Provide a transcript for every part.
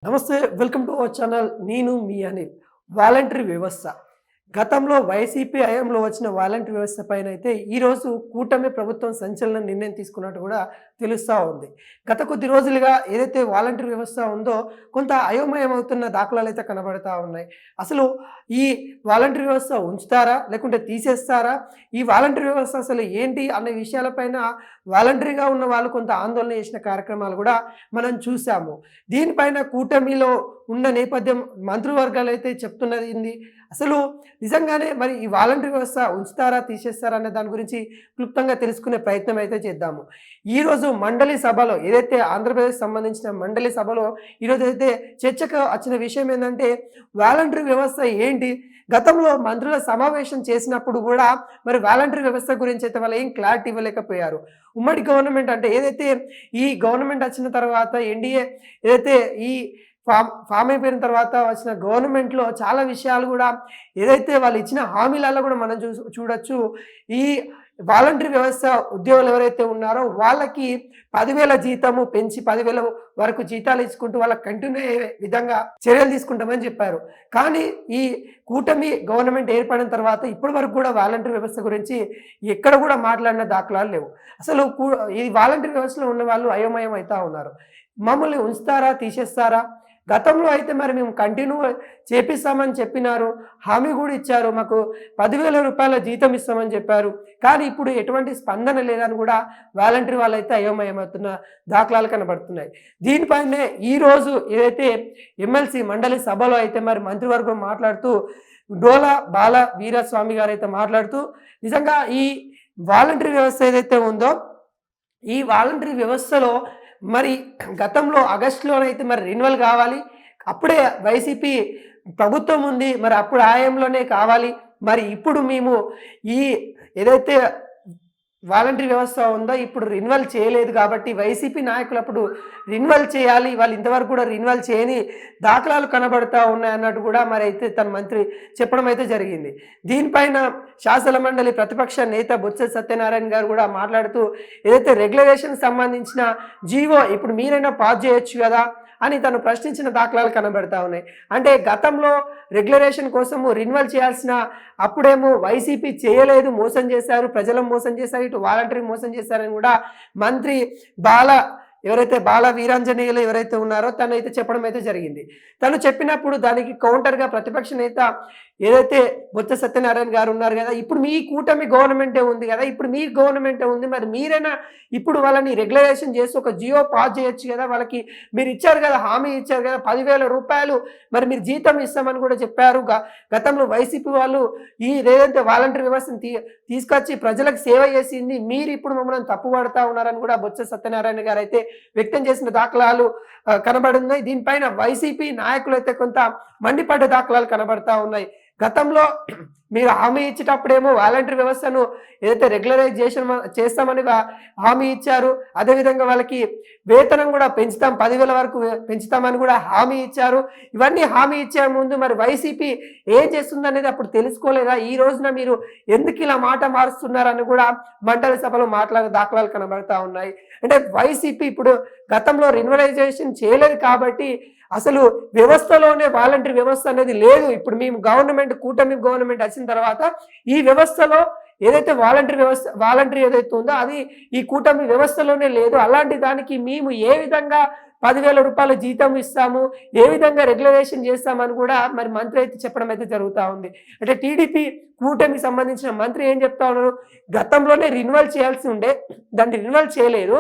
నమస్తే. Welcome to our channel. నేను మీ Anil. Voluntary వ్యవస్థ గతంలో వైసీపీ హయాంలో వచ్చిన వాలంటరీ వ్యవస్థ పైన అయితే ఈరోజు కూటమి ప్రభుత్వం సంచలన నిర్ణయం తీసుకున్నట్టు కూడా తెలుస్తూ ఉంది. గత కొద్ది రోజులుగా ఏదైతే వాలంటరీ వ్యవస్థ ఉందో కొంత అయోమయం అవుతున్న దాఖలాలు అయితే కనబడతా ఉన్నాయి. అసలు ఈ వాలంటరీ వ్యవస్థ ఉంచుతారా లేకుంటే తీసేస్తారా, ఈ వాలంటరీ వ్యవస్థ అసలు ఏంటి అనే విషయాలపైన వాలంటరీగా ఉన్న వాళ్ళు కొంత ఆందోళన చేసిన కార్యక్రమాలు కూడా మనం చూసాము. దీనిపైన కూటమిలో ఉన్న నేపథ్యం మంత్రివర్గాలు అయితే చెప్తున్నది ఏంది, అసలు నిజంగానే మరి ఈ వాలంటరీ వ్యవస్థ ఉంచుతారా తీసేస్తారా అనే దాని గురించి క్లుప్తంగా తెలుసుకునే ప్రయత్నం అయితే చేద్దాము. ఈరోజు మండలి సభలో ఏదైతే ఆంధ్రప్రదేశ్ సంబంధించిన మండలి సభలో ఈరోజు అయితే చర్చకు వచ్చిన విషయం ఏంటంటే వాలంటరీ వ్యవస్థ ఏంటి, గతంలో మంత్రుల సమావేశం చేసినప్పుడు కూడా మరి వాలంటరీ వ్యవస్థ గురించి అయితే వాళ్ళు ఏం క్లారిటీ ఇవ్వలేకపోయారు. ఉమ్మడి గవర్నమెంట్ అంటే ఏదైతే ఈ గవర్నమెంట్ వచ్చిన తర్వాత ఎన్డీఏ ఏదైతే ఈ ఫామ్ అయిపోయిన తర్వాత వచ్చిన గవర్నమెంట్లో చాలా విషయాలు కూడా ఏదైతే వాళ్ళు ఇచ్చిన హామీలలో కూడా మనం చూడొచ్చు. ఈ వాలంటరీ వ్యవస్థ ఉద్యోగులు ఎవరైతే ఉన్నారో వాళ్ళకి 10,000 జీతము పెంచి 10,000 వరకు జీతాలు ఇచ్చుకుంటూ వాళ్ళకి కంటిన్యూ అయ్యే విధంగా చర్యలు తీసుకుంటామని చెప్పారు. కానీ ఈ కూటమి గవర్నమెంట్ ఏర్పడిన తర్వాత ఇప్పటి వరకు కూడా వాలంటరీ వ్యవస్థ గురించి ఎక్కడ కూడా మాట్లాడిన దాఖలాలు లేవు. అసలు ఈ వాలంటరీ వ్యవస్థలో ఉన్న వాళ్ళు అయోమయం అవుతా ఉన్నారు. మమ్మల్ని ఉంచుతారా తీసేస్తారా, గతంలో అయితే మరి మేము కంటిన్యూ చేపిస్తామని చెప్పినారు, హామీ కూడా ఇచ్చారు, మాకు 10,000 రూపాయల జీతం ఇస్తామని చెప్పారు. కానీ ఇప్పుడు ఎటువంటి స్పందన లేదని కూడా వాలంటరీ వాళ్ళైతే అయోమయమవుతున్న దాఖలాలు కనబడుతున్నాయి. దీనిపైనే ఈరోజు ఏదైతే ఎమ్మెల్సీ మండలి సభలో అయితే మరి మంత్రివర్గం మాట్లాడుతూ డోలా బాల వీరస్వామి గారు అయితే మాట్లాడుతూ నిజంగా ఈ వాలంటరీ వ్యవస్థ ఏదైతే ఉందో ఈ వాలంటరీ వ్యవస్థలో మరి గతంలో ఆగస్టులోనైతే మరి రెన్యువల్ కావాలి, అప్పుడే వైసీపీ ప్రభుత్వం ఉంది, మరి అప్పుడు ఆయంలోనే కావాలి. మరి ఇప్పుడు మేము ఈ ఏదైతే వాలంటరీ వ్యవస్థ ఉందో ఇప్పుడు రెన్యువల్ చేయలేదు కాబట్టి వైసీపీ నాయకులు అప్పుడు రెన్యువల్ చేయాలి, వాళ్ళు ఇంతవరకు కూడా రెన్యువల్ చేయని దాఖలాలు కనబడతా ఉన్నాయన్నట్టు కూడా మరి అయితే తన మంత్రి చెప్పడం అయితే జరిగింది. దీనిపైన శాసన మండలి ప్రతిపక్ష నేత బొత్స సత్యనారాయణ గారు కూడా మాట్లాడుతూ ఏదైతే రెగ్యులేషన్ సంబంధించిన జీవో ఇప్పుడు మీరైనా పాస్ చేయొచ్చు కదా అని తను ప్రశ్నించిన దాఖలాలు కనబడతా ఉన్నాయి. అంటే గతంలో రెగ్యులరేషన్ కోసము రెన్యువల్ చేయాల్సిన అప్పుడేమో వైసీపీ చేయలేదు, మోసం చేశారు, ప్రజలను మోసం చేశారు, ఇటు వాలంటరీ మోసం చేశారని కూడా మంత్రి ఎవరైతే బాల వీరాంజనేయులు ఎవరైతే ఉన్నారో తను అయితే చెప్పడం అయితే జరిగింది. తను చెప్పినప్పుడు దానికి కౌంటర్గా ప్రతిపక్ష నేత ఏదైతే బొత్స సత్యనారాయణ గారు ఉన్నారు కదా, ఇప్పుడు మీ కూటమి గవర్నమెంటే ఉంది కదా, ఇప్పుడు మీ గవర్నమెంటే ఉంది, మరి మీరైనా ఇప్పుడు వాళ్ళని రెగ్యులరేషన్ చేసి ఒక జియో పాస్ చేయొచ్చు కదా, వాళ్ళకి మీరు ఇచ్చారు కదా, హామీ ఇచ్చారు కదా 10,000 రూపాయలు మరి మీరు జీతం ఇస్తామని కూడా చెప్పారు. గతంలో వైసీపీ వాళ్ళు ఈ ఏదైతే వాలంటరీ వ్యవస్థను తీసుకొచ్చి ప్రజలకు సేవ చేసింది, మీరు ఇప్పుడు మమ్మల్ని తప్పుపడతా ఉన్నారని కూడా బొత్స సత్యనారాయణ గారు అయితే వ్యక్తం చేసిన దాఖలాలు కనబడున్నాయి. దీనిపైన వైసీపీ నాయకులు అయితే కొంత మండిపడ్డ దాఖలాలు కనబడతా ఉన్నాయి. గతంలో మీరు హామీ ఇచ్చేటప్పుడేమో వాలంటరీ వ్యవస్థను ఏదైతే రెగ్యులరైజేషన్ చేస్తామని హామీ ఇచ్చారు, అదేవిధంగా వాళ్ళకి వేతనం కూడా పెంచుతాం 10,000 వరకు పెంచుతామని కూడా హామీ ఇచ్చారు. ఇవన్నీ హామీ ఇచ్చే ముందు మరి వైసీపీ ఏం చేస్తుందనేది అప్పుడు తెలుసుకోలేదా? ఈ రోజున మీరు ఎందుకు ఇలా మాట మారుస్తున్నారని కూడా మండలి సభలో మాట్లాడే దాఖలాలు కనబడతా ఉన్నాయి. అంటే వైసీపీ ఇప్పుడు గతంలో రెన్యువలైజేషన్ చేయలేదు కాబట్టి అసలు వ్యవస్థలోనే వాలంటరీ వ్యవస్థ అనేది లేదు. ఇప్పుడు మేము కూటమి గవర్నమెంట్ వచ్చిన తర్వాత ఈ వ్యవస్థలో ఏదైతే వాలంటరీ ఏదైతే ఉందో అది ఈ కూటమి వ్యవస్థలోనే లేదు. అలాంటి దానికి మేము ఏ విధంగా 10,000 రూపాయల జీతం ఇస్తాము, ఏ విధంగా రెగ్యులరేషన్ చేస్తామని కూడా మరి మంత్రి అయితే చెప్పడం అయితే జరుగుతూ ఉంది. అంటే టీడీపీ కూటమికి సంబంధించిన మంత్రి ఏం చెప్తా ఉన్నారు, గతంలోనే రెన్యువల్ చేయాల్సి ఉండే, దాన్ని రెన్యువల్ చేయలేదు,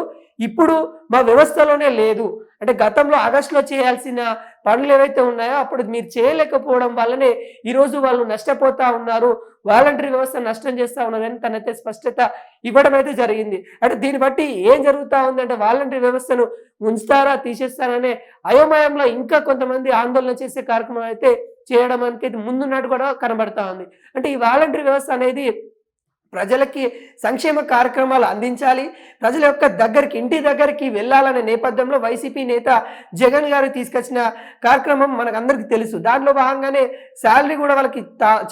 ఇప్పుడు మా వ్యవస్థలోనే లేదు. అంటే గతంలో ఆగస్టులో చేయాల్సిన పనులు ఏవైతే ఉన్నాయో అప్పుడు మీరు చేయలేకపోవడం వల్లనే ఈరోజు వాళ్ళు నష్టపోతా ఉన్నారు, వాలంటరీ వ్యవస్థ నష్టం చేస్తూ ఉన్నదని తనైతే స్పష్టత ఇవ్వడం అయితే జరిగింది. అంటే దీన్ని బట్టి ఏం జరుగుతూ ఉందంటే వాలంటరీ వ్యవస్థను ఉంచుతారా తీసేస్తారనే అయోమయంలో ఇంకా కొంతమంది ఆందోళన చేసే కార్యక్రమం అయితే చేయడం అనేది ముందున్నట్టు కూడా కనబడతా ఉంది. అంటే ఈ వాలంటరీ వ్యవస్థ అనేది ప్రజలకి సంక్షేమ కార్యక్రమాలు అందించాలి, ప్రజల యొక్క దగ్గరికి ఇంటి దగ్గరికి వెళ్ళాలనే నేపథ్యంలో వైసీపీ నేత జగన్ గారు తీసుకొచ్చిన కార్యక్రమం మనకు అందరికీ తెలుసు. దాంట్లో భాగంగానే శాలరీ కూడా వాళ్ళకి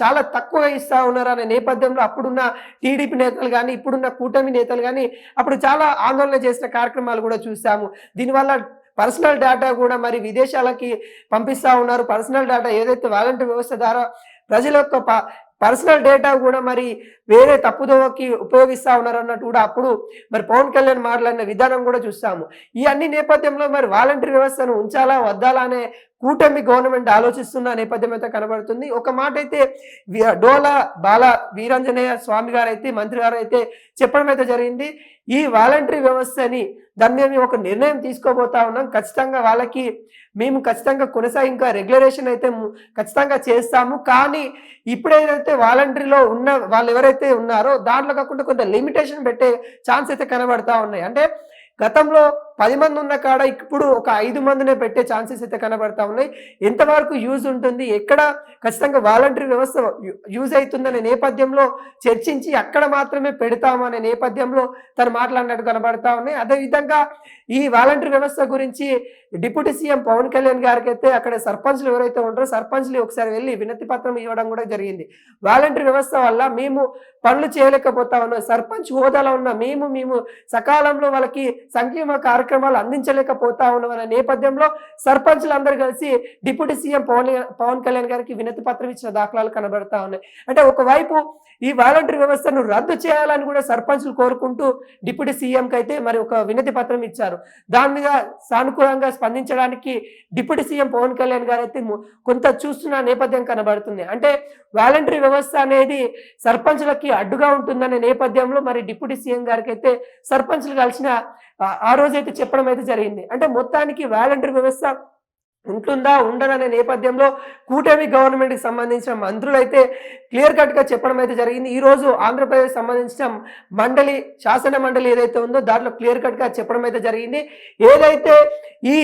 చాలా తక్కువగా ఇస్తూ ఉన్నారు అనే నేపథ్యంలో అప్పుడున్న టీడీపీ నేతలు కానీ ఇప్పుడున్న కూటమి నేతలు కానీ అప్పుడు చాలా ఆందోళన చేసిన కార్యక్రమాలు కూడా చూసాము. దీనివల్ల పర్సనల్ డేటా కూడా మరి విదేశాలకి పంపిస్తా ఉన్నారు. పర్సనల్ డేటా ఏదైతే వాలంటీర్ వ్యవస్థ ద్వారా ప్రజల యొక్క పర్సనల్ డేటా కూడా మరి వేరే తప్పుదోవకి ఉపయోగిస్తా ఉన్నారు అన్నట్టు కూడా అప్పుడు మరి పవన్ కళ్యాణ్ మాట్లాడిన విధానం కూడా చూస్తాము. ఈ అన్ని నేపథ్యంలో మరి వాలంటీర్ వ్యవస్థను ఉంచాలా వద్దాలా అనే కూటమి గవర్నమెంట్ ఆలోచిస్తున్న నేపథ్యం అయితే కనబడుతుంది. ఒక మాట అయితే డోలా బాల వీరాంజనేయ స్వామి గారు అయితే మంత్రి గారు అయితే చెప్పడం అయితే జరిగింది. ఈ వాలంటరీ వ్యవస్థని దాని మీద మేము ఒక నిర్ణయం తీసుకోబోతా ఉన్నాం. ఖచ్చితంగా వాళ్ళకి మేము ఖచ్చితంగా ఇంకా రెగ్యులరేషన్ అయితే ఖచ్చితంగా చేస్తాము. కానీ ఇప్పుడేదైతే వాలంటరీలో ఉన్న వాళ్ళు ఎవరైతే ఉన్నారో దాంట్లో కాకుండా కొంత లిమిటేషన్ పెట్టే ఛాన్స్ అయితే కనబడతా ఉన్నాయి. అంటే గతంలో 10 మంది ఉన్న కాడ ఇప్పుడు ఒక 5 మందినే పెట్టే ఛాన్సెస్ అయితే కనబడతా ఉన్నాయి. ఎంతవరకు యూజ్ ఉంటుంది, ఎక్కడ ఖచ్చితంగా వాలంటరీ వ్యవస్థ యూజ్ అవుతుందనే నేపథ్యంలో చర్చించి అక్కడ మాత్రమే పెడతాము అనే నేపథ్యంలో తను మాట్లాడినట్టు కనబడతా ఉన్నాయి. అదేవిధంగా ఈ వాలంటరీ వ్యవస్థ గురించి డిప్యూటీ సీఎం పవన్ కళ్యాణ్ గారికి అయితే అక్కడ సర్పంచ్లు ఎవరైతే ఉంటారో సర్పంచ్లు ఒకసారి వెళ్ళి వినతి పత్రం ఇవ్వడం కూడా జరిగింది. వాలంటరీ వ్యవస్థ వల్ల మేము పనులు చేయలేకపోతా ఉన్నాం, సర్పంచ్ హోదాలో ఉన్న మేము సకాలంలో వాళ్ళకి సంక్షేమ కార్యక్రమాలు అందించలేకపోతా ఉన్నాం అనే నేపథ్యంలో సర్పంచ్లు అందరూ కలిసి డిప్యూటీ సీఎం పవన్ కళ్యాణ్ గారికి వినతి పత్రం ఇచ్చిన దాఖలాలు కనబడతా ఉన్నాయి. అంటే ఒకవైపు ఈ వాలంటరీ వ్యవస్థను రద్దు చేయాలని కూడా సర్పంచ్లు కోరుకుంటూ డిప్యూటీ సీఎంకి అయితే మరి ఒక వినతి పత్రం ఇచ్చారు. దాని మీద సానుకూలంగా స్పందించడానికి డిప్యూటీ సీఎం పవన్ కళ్యాణ్ గారు అయితే కొంత చూస్తున్న నేపథ్యం కనబడుతుంది. అంటే వాలంటరీ వ్యవస్థ అనేది సర్పంచ్లకి అడ్డుగా ఉంటుందనే నేపథ్యంలో మరి డిప్యూటీ సీఎం గారికి అయితే సర్పంచ్లు కలిసిన ఆ రోజైతే చెప్పడం అయితే జరిగింది. అంటే మొత్తానికి వాలంటరీ వ్యవస్థ ఉంటుందా ఉండదనే నేపథ్యంలో కూటమి గవర్నమెంట్కి సంబంధించిన మంత్రులు అయితే క్లియర్ కట్గా చెప్పడం అయితే జరిగింది. ఈరోజు ఆంధ్రప్రదేశ్ సంబంధించిన మండలి శాసన మండలి ఏదైతే ఉందో దాంట్లో క్లియర్ కట్గా చెప్పడం అయితే జరిగింది. ఏదైతే ఈ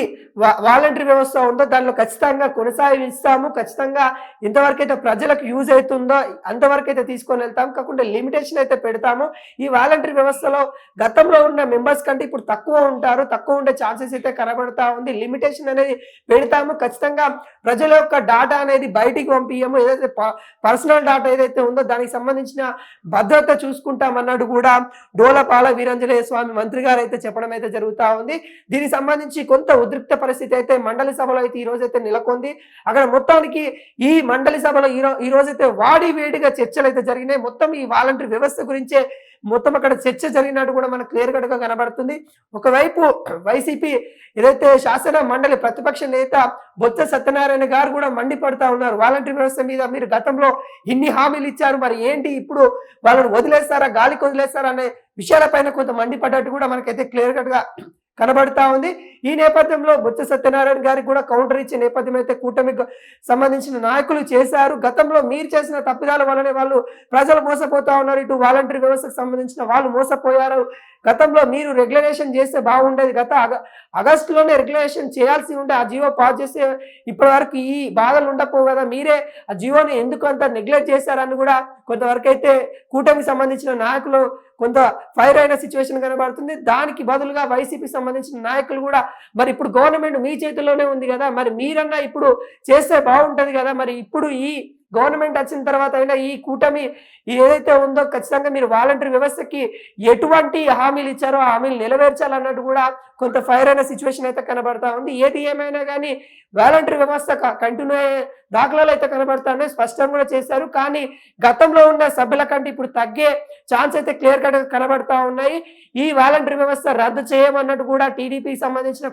వాలంటరీ వ్యవస్థ ఉందో దానిలో ఖచ్చితంగా కొనసాగిస్తాము, ఖచ్చితంగా ఎంతవరకు అయితే ప్రజలకు యూజ్ అవుతుందో అంతవరకు అయితే తీసుకొని వెళ్తాము, కాకుండా లిమిటేషన్ అయితే పెడతాము. ఈ వాలంటరీ వ్యవస్థలో గతంలో ఉన్న మెంబర్స్ కంటే ఇప్పుడు తక్కువ ఉంటారు, తక్కువ ఉండే ఛాన్సెస్ అయితే కనబడతా ఉంది. లిమిటేషన్ అనేది పెడతాము, ఖచ్చితంగా ప్రజల యొక్క డాటా అనేది బయటికి పంపించము, ఏదైతే పర్సనల్ డాటా ఏదైతే ఉందో దానికి సంబంధించిన భద్రత చూసుకుంటామన్నాడు కూడా డోలపాల వీరాంజనేయ స్వామి మంత్రి గారు అయితే చెప్పడం అయితే జరుగుతూ ఉంది. దీనికి సంబంధించి కొంత ఉద్రిక్త పరిస్థితి అయితే మండలి సభలో అయితే ఈ రోజైతే నెలకొంది. అక్కడ మొత్తానికి ఈ మండలి సభలో ఈ రోజైతే వాడి వేడిగా చర్చలు అయితే జరిగినాయి. మొత్తం ఈ వాలంటరీ వ్యవస్థ గురించే మొత్తం అక్కడ చర్చ జరిగినట్టు కూడా మనకు క్లియర్ కట్గా కనబడుతుంది. ఒకవైపు వైసీపీ ఏదైతే శాసన మండలి ప్రతిపక్ష నేత బొత్స సత్యనారాయణ గారు కూడా మండిపడతా ఉన్నారు. వాలంటరీ వ్యవస్థ మీద మీరు గతంలో ఇన్ని హామీలు ఇచ్చారు, మరి ఏంటి ఇప్పుడు వాళ్ళని వదిలేస్తారా, గాలికి వదిలేస్తారా అనే విషయాలపైన కొంత మండిపడ్డట్టు కూడా మనకైతే క్లియర్ కట్గా కనబడతా ఉంది. ఈ నేపథ్యంలో బొత్స సత్యనారాయణ గారికి కూడా కౌంటర్ ఇచ్చే నేపథ్యం అయితే కూటమికి సంబంధించిన నాయకులు చేశారు. గతంలో మీరు చేసిన తప్పిదాల వల్లనే వాళ్ళు ప్రజలు మోసపోతా ఉన్నారు, ఇటు వాలంటరీ వ్యవస్థకు సంబంధించిన వాళ్ళు మోసపోయారు. గతంలో మీరు రెగ్యులేషన్ చేస్తే బాగుండేది, గత ఆగస్టులోనే రెగ్యులేషన్ చేయాల్సి ఉంటే ఆ జీవో పాస్ చేస్తే ఇప్పటి వరకు ఈ బాధలు ఉండకపోవు కదా, మీరే ఆ జీవోని ఎందుకు అంత నెగ్లెక్ట్ చేశారని కూడా కొంతవరకు అయితే కూటమికి సంబంధించిన నాయకులు కొంత ఫైర్ అయిన సిచ్యువేషన్ కనబడుతుంది. దానికి బదులుగా వైసీపీ సంబంధించిన నాయకులు కూడా మరి ఇప్పుడు గవర్నమెంట్ మీ చేతిలోనే ఉంది కదా, మరి మీరన్నా ఇప్పుడు చేస్తే బాగుంటది కదా, మరి ఇప్పుడు ఈ గవర్నమెంట్ వచ్చిన తర్వాత అయినా ఈ కూటమి ఏదైతే ఉందో ఖచ్చితంగా మీరు వాలంటరీ వ్యవస్థకి ఎటువంటి హామీలు ఇచ్చారో ఆ హామీలు నెరవేర్చాలన్నట్టు కూడా కొంత ఫైర్ అయిన సిచ్యువేషన్ అయితే కనబడతా ఉంది. ఏది ఏమైనా కానీ వాలంటరీ వ్యవస్థ కంటిన్యూ అయ్యే దాఖలాలు అయితే కనబడతానే స్పష్టంగా కూడా చేశారు. కానీ గతంలో ఉన్న సభ్యుల కంటే ఇప్పుడు తగ్గే ఛాన్స్ అయితే క్లియర్ కట్ కనబడతా ఉన్నాయి. ఈ వాలంటరీ వ్యవస్థ రద్దు చేయమన్నట్టు కూడా టీడీపీకి సంబంధించిన